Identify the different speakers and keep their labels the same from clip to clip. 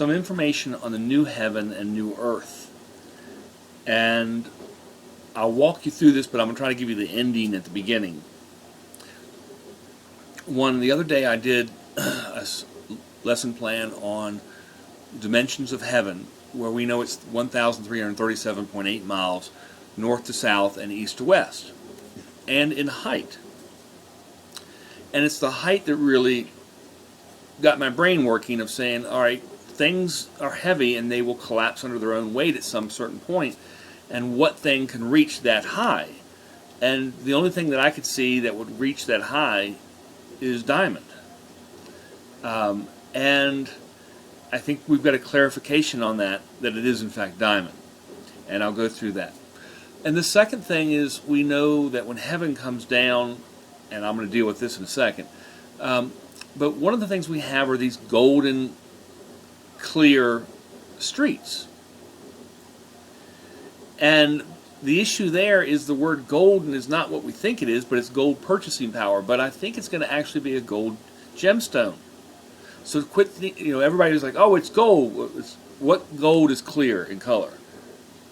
Speaker 1: some information on the new heaven and new earth. And I'll walk you through this, but I'm going to try to give you the ending at the beginning. The other day I did a lesson plan on dimensions of heaven, where we know it's 1,337.8 miles north to south and east to west, and in height. And it's the height that really got my brain working, of saying, all right, things are heavy and they will collapse under their own weight at some certain point, and what thing can reach that high? And the only thing that I could see that would reach that high is diamond. And I think we've got a clarification on that it is in fact diamond. And I'll go through that. And the second thing is, we know that when heaven comes down, and I'm going to deal with this in a second, but one of the things we have are these golden, clear streets. And the issue there is the word golden is not what we think it is, but it's gold purchasing power. But I think it's going to actually be a gold gemstone. So quit, everybody's like, oh, it's gold. What gold is clear in color?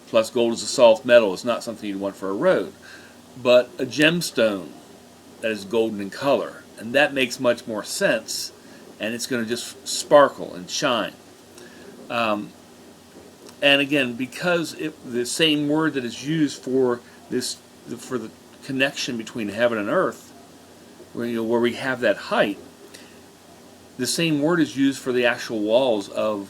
Speaker 1: Plus, gold is a soft metal. It's not something you'd want for a road. But a gemstone that is golden in color. And that makes much more sense. And it's going to just sparkle and shine. And again, because the same word that is used for the connection between heaven and earth, where we have that height, the same word is used for the actual walls of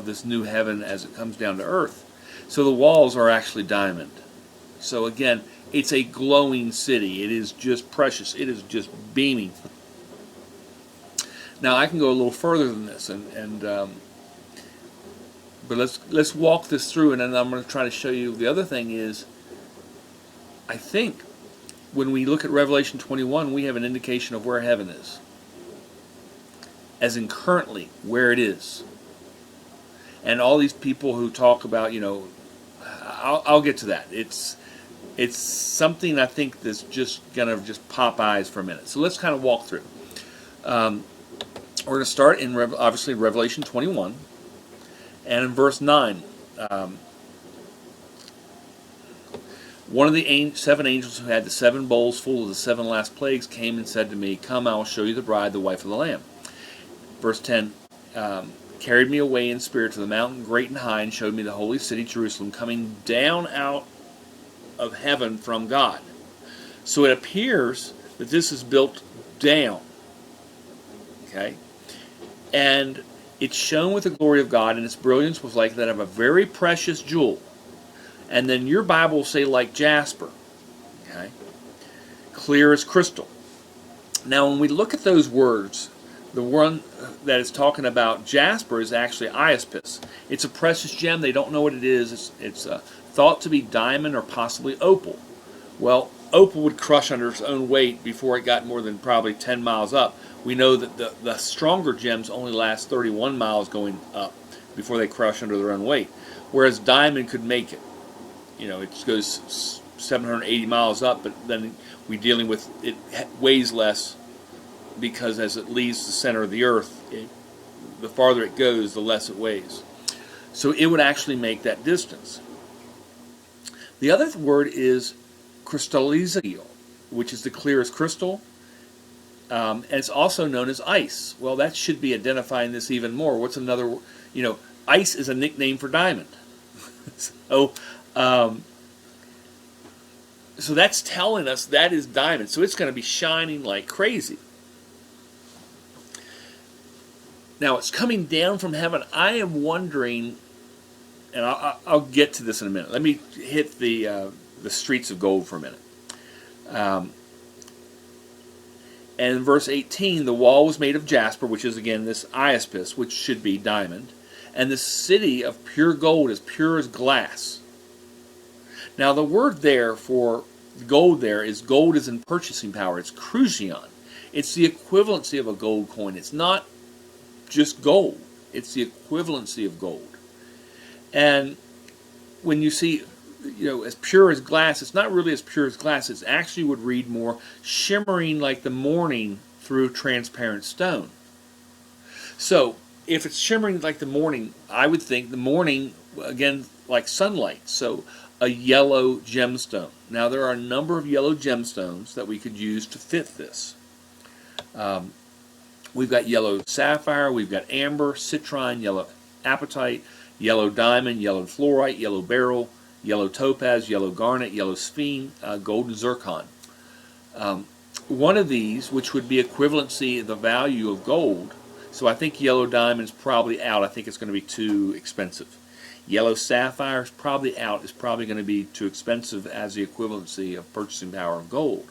Speaker 1: this new heaven as it comes down to earth. So the walls are actually diamond. So again, it's a glowing city. It is just precious. It is just beaming. Now I can go a little further than this, but let's walk this through, and then I'm going to try to show you. The other thing is, I think when we look at Revelation 21, we have an indication of where heaven is, as in currently where it is. And all these people who talk about, I'll get to that. It's something I think that's just going to just pop eyes for a minute. So let's kind of walk through. We're going to start in obviously Revelation 21. And in verse 9, one of the 7 angels who had the 7 bowls full of the 7 last plagues came and said to me, "Come, I will show you the bride, the wife of the Lamb." Verse 10, carried me away in spirit to the mountain great and high, and showed me the holy city Jerusalem coming down out of heaven from God. So it appears that this is built down. Okay? And it's shone with the glory of God, and its brilliance was like that of a very precious jewel. And then your Bible will say like jasper. Okay? Clear as crystal. Now when we look at those words, the one that is talking about jasper is actually iaspis. It's a precious gem. They don't know what it is. It's thought to be diamond or possibly opal. Well, opal would crush under its own weight before it got more than probably 10 miles up. We know that the stronger gems only last 31 miles going up before they crush under their own weight. Whereas diamond could make it. It goes 780 miles up, but then we're dealing with it weighs less, because as it leaves the center of the earth, the farther it goes, the less it weighs. So it would actually make that distance. The other word is crystallizio, which is the clearest crystal. And it's also known as ice. Well, that should be identifying this even more. What's another, ice is a nickname for diamond. So that's telling us that is diamond. So it's going to be shining like crazy. Now, it's coming down from heaven. I am wondering, and I'll get to this in a minute. Let me hit the streets of gold for a minute. And in verse 18, the wall was made of jasper, which is again this iaspis, which should be diamond. And the city of pure gold, as pure as glass. Now the word there for gold there is gold is in purchasing power. It's crusion. It's the equivalency of a gold coin. It's not just gold. It's the equivalency of gold. And when you see, as pure as glass, it's not really as pure as glass. It actually would read more shimmering like the morning through transparent stone. So if it's shimmering like the morning, I would think the morning, again, like sunlight. So a yellow gemstone. Now, there are a number of yellow gemstones that we could use to fit this. We've got yellow sapphire, we've got amber, citrine, yellow apatite, yellow diamond, yellow fluorite, yellow beryl, yellow topaz, yellow garnet, yellow sphene, golden zircon. One of these, which would be equivalency of the value of gold, so I think yellow diamond is probably out. I think it's going to be too expensive. Yellow sapphire is probably out. It's probably going to be too expensive as the equivalency of purchasing power of gold.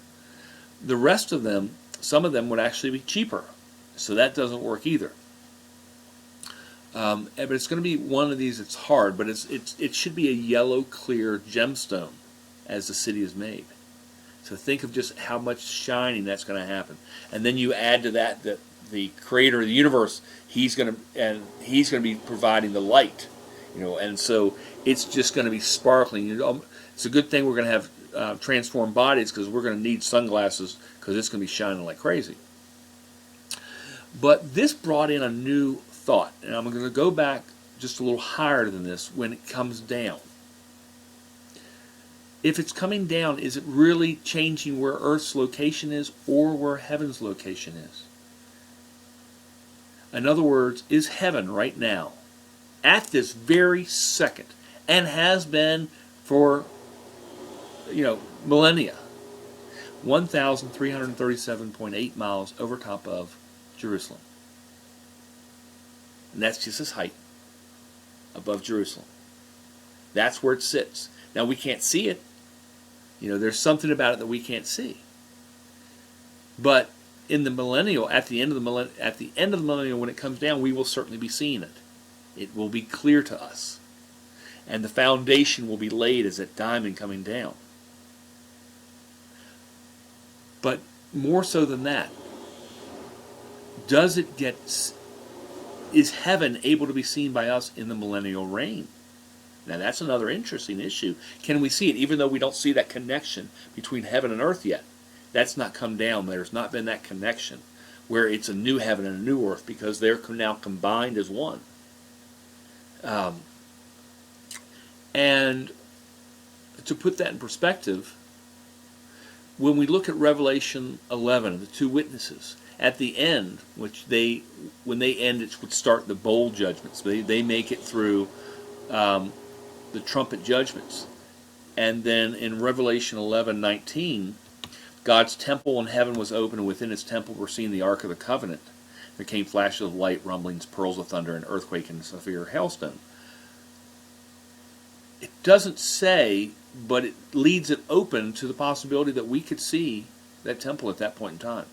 Speaker 1: The rest of them, some of them would actually be cheaper. So that doesn't work either. But it's going to be one of these that's hard, but it should be a yellow clear gemstone as the city is made. So think of just how much shining that's going to happen. And then you add to that the creator of the universe, he's going to be providing the light, and so it's just going to be sparkling. It's a good thing we're going to have transformed bodies, because we're going to need sunglasses, because it's going to be shining like crazy. But this brought in a new thought, and I'm going to go back just a little higher than this when it comes down. If it's coming down, is it really changing where Earth's location is or where heaven's location is? In other words, is heaven right now, at this very second, and has been for, millennia, 1,337.8 miles over top of Jerusalem. And that's just its height above Jerusalem. That's where it sits. Now, we can't see it. There's something about it that we can't see. But in the millennial, at the end of the millennial, when it comes down, we will certainly be seeing it. It will be clear to us. And the foundation will be laid as that diamond coming down. But more so than that, is heaven able to be seen by us in the millennial reign? Now, that's another interesting issue. Can we see it, even though we don't see that connection between heaven and earth yet? That's not come down. There's not been that connection where it's a new heaven and a new earth, because they're now combined as one. And to put that in perspective, when we look at Revelation 11, the two witnesses, at the end, when they end, it would start the bowl judgments. They make it through the trumpet judgments. And then in Revelation 11:19, God's temple in heaven was open, and within its temple were seen the Ark of the Covenant. There came flashes of light, rumblings, pearls of thunder, and earthquake, and severe hailstone. It doesn't say, but it leaves it open to the possibility that we could see that temple at that point in time.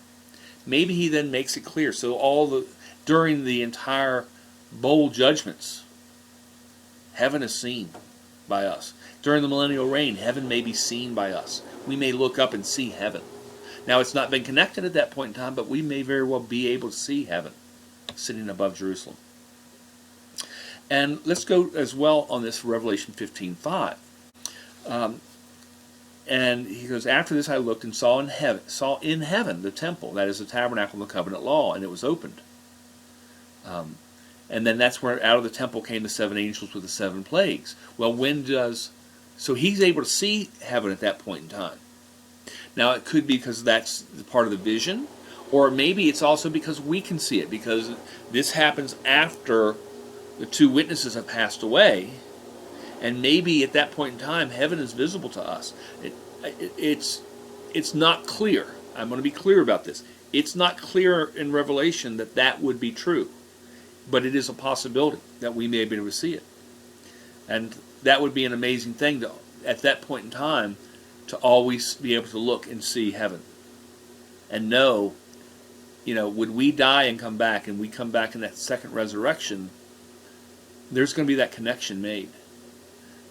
Speaker 1: Maybe he then makes it clear. So during the entire bowl judgments, heaven is seen by us. During the millennial reign, heaven may be seen by us. We may look up and see heaven. Now, it's not been connected at that point in time, but we may very well be able to see heaven sitting above Jerusalem. And let's go as well on this Revelation 15:5. And he goes, after this I looked and saw in heaven the temple, that is the tabernacle of the covenant law, and it was opened. And then that's where out of the temple came the seven angels with the seven plagues. Well, so he's able to see heaven at that point in time. Now, it could be because that's part of the vision, or maybe it's also because we can see it, because this happens after the two witnesses have passed away, and maybe at that point in time, heaven is visible to us. It's not clear. I'm going to be clear about this. It's not clear in Revelation that would be true, but it is a possibility that we may be able to see it. And that would be an amazing thing at that point in time, to always be able to look and see heaven and know, when we die and come back, and we come back in that second resurrection, there's going to be that connection made.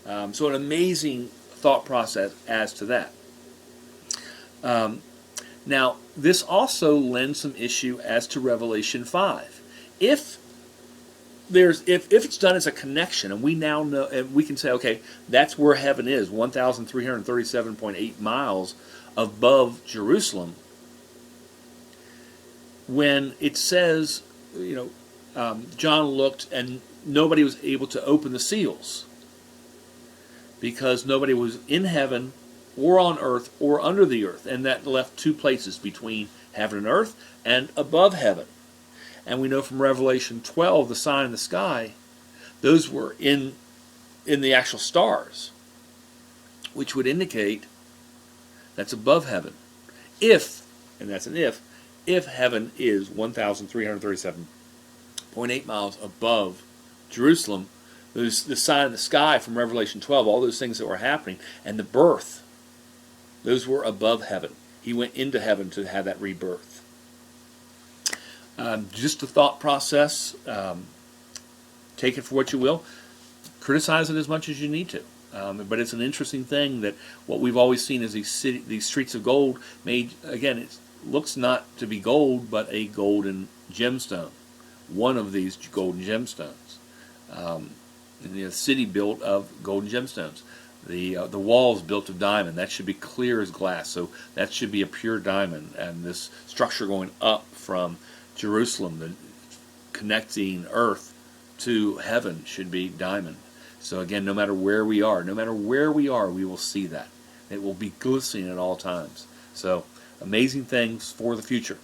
Speaker 1: So an amazing thought process as to that. Now, this also lends some issue as to Revelation 5. If it's done as a connection, and we now know, and we can say, okay, that's where heaven is, 1,337.8 miles above Jerusalem. When it says, John looked and nobody was able to open the seals because nobody was in heaven or on earth or under the earth, and that left two places between heaven and earth and above heaven. And we know from Revelation 12, the sign in the sky, those were in the actual stars, which would indicate that's above heaven. If, and that's an if heaven is 1,337.8 miles above Jerusalem, the sign in the sky from Revelation 12, all those things that were happening, and the birth, those were above heaven. He went into heaven to have that rebirth. Just a thought process. Take it for what you will. Criticize it as much as you need to. But it's an interesting thing that what we've always seen is these streets of gold made, again, it looks not to be gold, but a golden gemstone. One of these golden gemstones. The city built of golden gemstones. The walls built of diamond. That should be clear as glass. So that should be a pure diamond. And this structure going up from Jerusalem, the connecting earth to heaven, should be diamond. So again, no matter where we are, we will see that. It will be glistening at all times. So amazing things for the future.